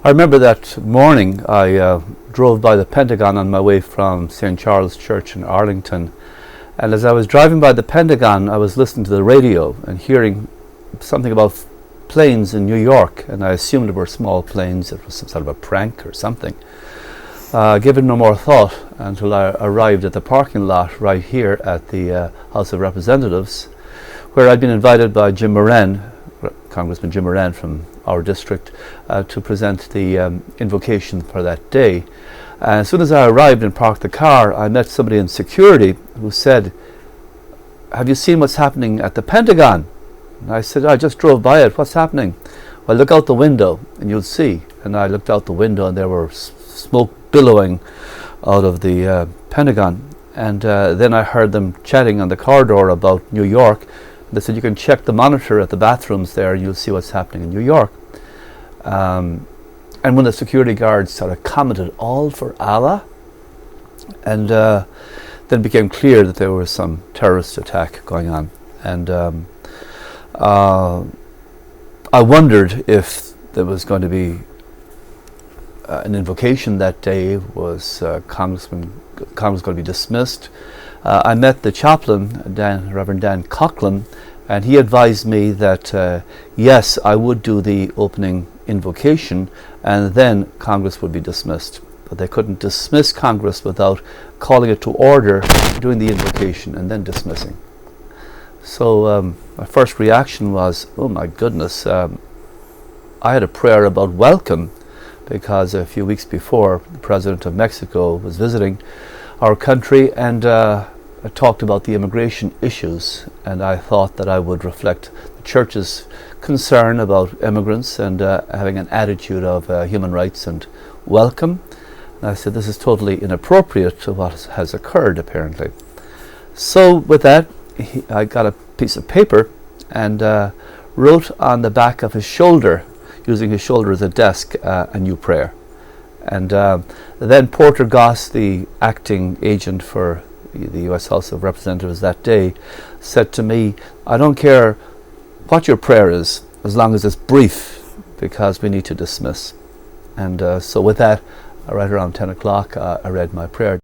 I remember that morning I drove by the Pentagon on my way from St. Charles Church in Arlington, and as I was driving by the Pentagon I was listening to the radio and hearing something about planes in New York, and I assumed they were small planes. It was some sort of a prank or something. Given no more thought until I arrived at the parking lot right here at the House of Representatives, where I'd been invited by Jim Moran, Congressman Jim Moran from our district, to present the invocation for that day. As soon as I arrived and parked the car, I met somebody in security who said, "Have you seen what's happening at the Pentagon?" And I said, "I just drove by it. What's happening?" "Well, look out the window and you'll see." And I looked out the window and there were smoke billowing out of the Pentagon. And then I heard them chatting on the corridor about New York. They said, "You can check the monitor at the bathrooms there and you'll see what's happening in New York." And when the security guards sort of commented, "All for Allah," and then it became clear that there was some terrorist attack going on. And I wondered if there was going to be an invocation that day. Was Congress going to be dismissed? I met the chaplain, Reverend Dan Coughlin, and he advised me that yes, I would do the opening invocation and then Congress would be dismissed. But they couldn't dismiss Congress without calling it to order, doing the invocation and then dismissing. So my first reaction was, oh my goodness, I had a prayer about welcome, because a few weeks before the President of Mexico was visiting our country and talked about the immigration issues, and I thought that I would reflect the Church's concern about immigrants and having an attitude of human rights and welcome. And I said, this is totally inappropriate to what has occurred, apparently. So with that, I got a piece of paper and wrote on the back of his shoulder, using his shoulder as a desk, a new prayer. And then Porter Goss, the acting agent for the U.S. House of Representatives that day, said to me, "I don't care what your prayer is, as long as it's brief, because we need to dismiss." And so with that, right around 10 o'clock, I read my prayer.